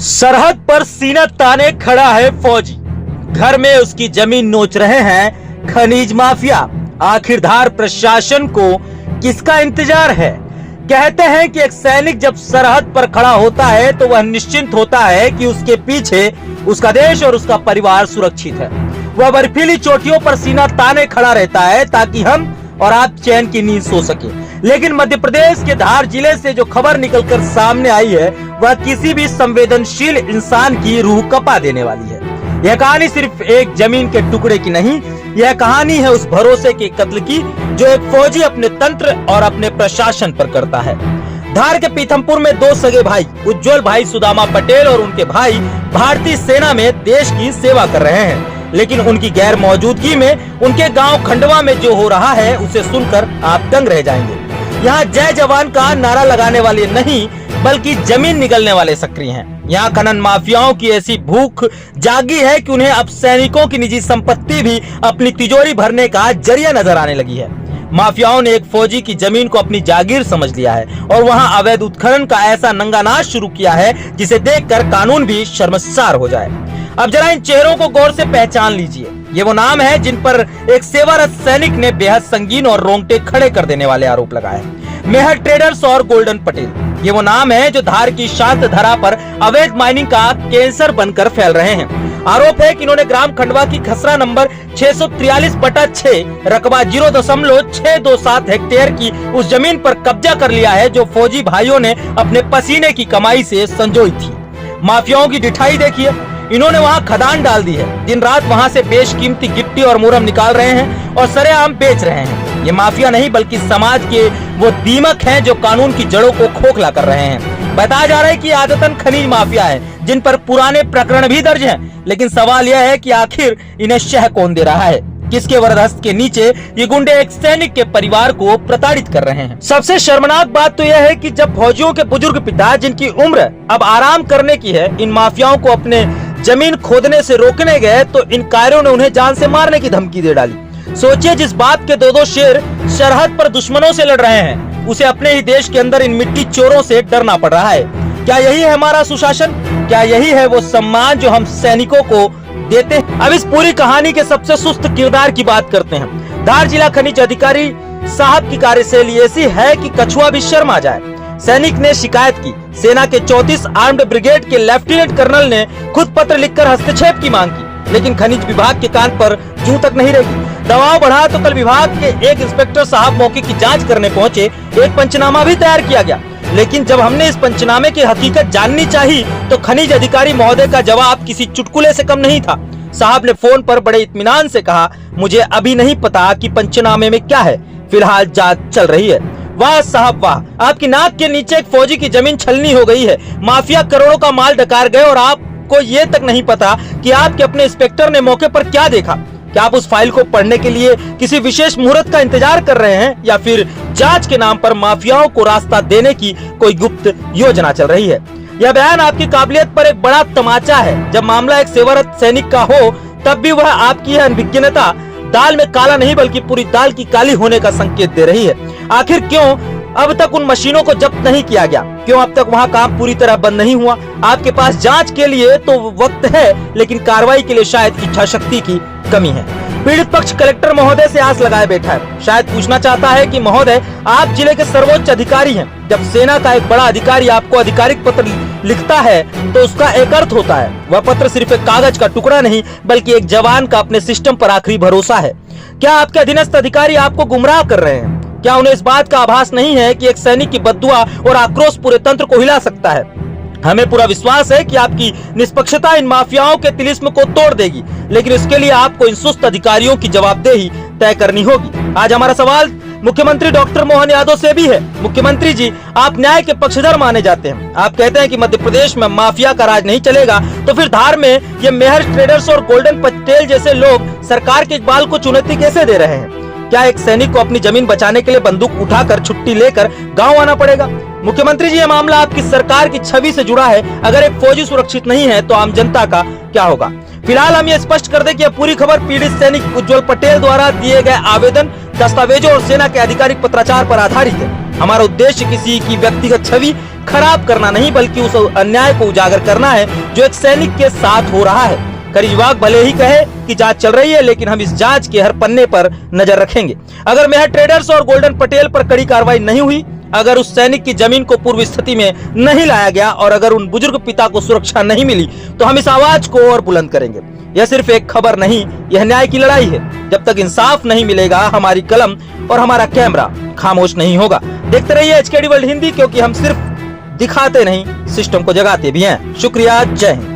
सरहद पर सीना ताने खड़ा है फौजी। घर में उसकी जमीन नोच रहे हैं खनिज माफिया। आखिरकार प्रशासन को किसका इंतजार है? कहते हैं कि एक सैनिक जब सरहद पर खड़ा होता है तो वह निश्चिंत होता है कि उसके पीछे उसका देश और उसका परिवार सुरक्षित है। वह बर्फीली चोटियों पर सीना ताने खड़ा रहता है ताकि हम और आप चैन की नींद सो सके। लेकिन मध्य प्रदेश के धार जिले से जो खबर निकलकर सामने आई है वह किसी भी संवेदनशील इंसान की रूह कपा देने वाली है। यह कहानी सिर्फ एक जमीन के टुकड़े की नहीं, यह कहानी है उस भरोसे के कत्ल की जो एक फौजी अपने तंत्र और अपने प्रशासन पर करता है। धार के पीथमपुर में दो सगे भाई उज्जवल भाई सुदामा पटेल और उनके भाई भारतीय सेना में देश की सेवा कर रहे हैं, लेकिन उनकी गैर मौजूदगी में उनके गांव खंडवा में जो हो रहा है उसे सुनकर आप दंग रह जाएंगे। यहाँ जय जवान का नारा लगाने वाले नहीं बल्कि जमीन निगलने वाले सक्रिय हैं। यहाँ खनन माफियाओं की ऐसी भूख जागी है कि उन्हें अब सैनिकों की निजी संपत्ति भी अपनी तिजोरी भरने का जरिया नजर आने लगी है। माफियाओं ने एक फौजी की जमीन को अपनी जागीर समझ लिया है और वहाँ अवैध उत्खनन का ऐसा नंगानाच शुरू किया है जिसे देखकर कानून भी शर्मसार हो जाए। अब जरा इन चेहरों को गौर से पहचान लीजिए। ये वो नाम है जिन पर एक सेवारत सैनिक ने बेहद संगीन और रोंगटे खड़े कर देने वाले आरोप लगाए। मेहर ट्रेडर्स और गोल्डन पटेल, ये वो नाम है जो धार की शांत धरा पर अवैध माइनिंग का कैंसर बनकर फैल रहे हैं। आरोप है कि इन्होंने ग्राम खंडवा की खसरा नंबर 643/6 रकबा 0.627 हेक्टेयर की उस जमीन पर कब्जा कर लिया है जो फौजी भाइयों ने अपने पसीने की कमाई से संजोई थी। माफियाओं की डिठाई देखिए, इन्होंने वहां खदान डाल दी है, दिन रात वहां से बेशकीमती गिट्टी और मुरम निकाल रहे हैं और सरेआम बेच रहे हैं। ये माफिया नहीं बल्कि समाज के वो दीमक हैं जो कानून की जड़ों को खोखला कर रहे हैं। बताया जा रहा है कि आदतन खनिज माफिया है जिन पर पुराने प्रकरण भी दर्ज हैं, लेकिन सवाल यह है कि आखिर इन्हें शह कौन दे रहा है? किसके वरदहस्त के नीचे ये गुंडे एक सैनिक के परिवार को प्रताड़ित कर रहे हैं? सबसे शर्मनाक बात तो यह है कि जब फौजियों के बुजुर्ग पिता जिनकी उम्र अब आराम करने की है इन माफियाओं को अपने जमीन खोदने से रोकने गए तो इन कायरों ने उन्हें जान से मारने की धमकी दे डाली। सोचिए, जिस बात के दो शेर सरहद पर दुश्मनों से लड़ रहे हैं उसे अपने ही देश के अंदर इन मिट्टी चोरों से डरना पड़ रहा है। क्या यही है हमारा सुशासन? क्या यही है वो सम्मान जो हम सैनिकों को देते हैं? अब इस पूरी कहानी के सबसे सुस्त किरदार की बात करते हैं। धार जिला खनिज अधिकारी साहब की कार्यशैली ऐसी है कि कछुआ भी शर्मा जाए। सैनिक ने शिकायत की, सेना के 34 आर्म्ड ब्रिगेड के लेफ्टिनेंट कर्नल ने खुद पत्र लिखकर हस्तक्षेप की मांग की, लेकिन खनिज विभाग के कान पर जूं तक नहीं रही। दबाव बढ़ा तो कल विभाग के एक इंस्पेक्टर साहब मौके की जांच करने पहुंचे। एक पंचनामा भी तैयार किया गया, लेकिन जब हमने इस पंचनामे की हकीकत जाननी चाहिए तो खनिज अधिकारी महोदय का जवाब किसी चुटकुले से कम नहीं था। साहब ने फोन पर बड़े इत्मीनान से कहा, मुझे अभी नहीं पता कि पंचनामे में क्या है, फिलहाल जांच चल रही है। वाह साहब वाह, आपकी नाक के नीचे एक फौजी की जमीन छलनी हो गई है। माफिया करोड़ों का माल डकार गए और आपको ये तक नहीं पता कि आपके अपने इंस्पेक्टर ने मौके पर क्या देखा। क्या आप उस फाइल को पढ़ने के लिए किसी विशेष मुहूर्त का इंतजार कर रहे हैं या फिर जांच के नाम पर माफियाओं को रास्ता देने की कोई गुप्त योजना चल रही है? यह बयान आपकी काबिलियत पर एक बड़ा तमाचा है। जब मामला एक सेवारत सैनिक का हो तब भी वह आपकी अनभिज्ञता दाल में काला नहीं बल्कि पूरी दाल की काली होने का संकेत दे रही है। आखिर क्यों अब तक उन मशीनों को जब्त नहीं किया गया? क्यों अब तक वहां काम पूरी तरह बंद नहीं हुआ? आपके पास जांच के लिए तो वक्त है, लेकिन कार्रवाई के लिए शायद इच्छा शक्ति की कमी है। पीड़ित पक्ष कलेक्टर महोदय से आस लगाए बैठा है। शायद पूछना चाहता है कि महोदय, आप जिले के सर्वोच्च अधिकारी हैं। जब सेना का एक बड़ा अधिकारी आपको आधिकारिक पत्र लिखता है तो उसका एक अर्थ होता है। वह पत्र सिर्फ एक कागज का टुकड़ा नहीं बल्कि एक जवान का अपने सिस्टम पर आखिरी भरोसा है। क्या आपके अधीनस्थ अधिकारी आपको गुमराह कर रहे हैं? क्या उन्हें इस बात का आभास नहीं है कि एक सैनिक की बद्दुआ और आक्रोश पूरे तंत्र को हिला सकता है? हमें पूरा विश्वास है कि आपकी निष्पक्षता इन माफियाओं के तिलिस्म को तोड़ देगी, लेकिन इसके लिए आपको इन सुस्त अधिकारियों की जवाबदेही तय करनी होगी। आज हमारा सवाल मुख्यमंत्री डॉक्टर मोहन यादव से भी है। मुख्यमंत्री जी, आप न्याय के पक्षधर माने जाते हैं। आप कहते हैं कि मध्य प्रदेश में माफिया का राज नहीं चलेगा, तो फिर धार में ये मेहर ट्रेडर्स और गोल्डन पटेल जैसे लोग सरकार के इकबाल को चुनौती कैसे दे रहे हैं? क्या एक सैनिक को अपनी जमीन बचाने के लिए बंदूक उठाकर छुट्टी लेकर गांव आना पड़ेगा? मुख्यमंत्री जी, यह मामला आपकी सरकार की छवि से जुड़ा है। अगर एक फौजी सुरक्षित नहीं है तो आम जनता का क्या होगा? फिलहाल हम ये स्पष्ट कर दें कि यह पूरी खबर पीड़ित सैनिक उज्जवल पटेल द्वारा दिए गए आवेदन, दस्तावेजों और सेना के आधिकारिक पत्राचार पर आधारित है। हमारा उद्देश्य किसी की व्यक्तिगत छवि खराब करना नहीं, बल्कि उस अन्याय को उजागर करना है जो एक सैनिक के साथ हो रहा है। खनिज विभाग भले ही कहे कि जांच चल रही है, लेकिन हम इस जांच के हर पन्ने पर नजर रखेंगे। अगर मेहर ट्रेडर्स और गोल्डन पटेल पर कड़ी कार्रवाई नहीं हुई, अगर उस सैनिक की जमीन को पूर्व स्थिति में नहीं लाया गया और अगर उन बुजुर्ग पिता को सुरक्षा नहीं मिली, तो हम इस आवाज को और बुलंद करेंगे। यह सिर्फ एक खबर नहीं, यह न्याय की लड़ाई है। जब तक इंसाफ नहीं मिलेगा, हमारी कलम और हमारा कैमरा खामोश नहीं होगा। देखते रहिए HKD वर्ल्ड हिंदी, क्योंकि हम सिर्फ दिखाते नहीं, सिस्टम को जगाते भी हैं। शुक्रिया, जय हिंद।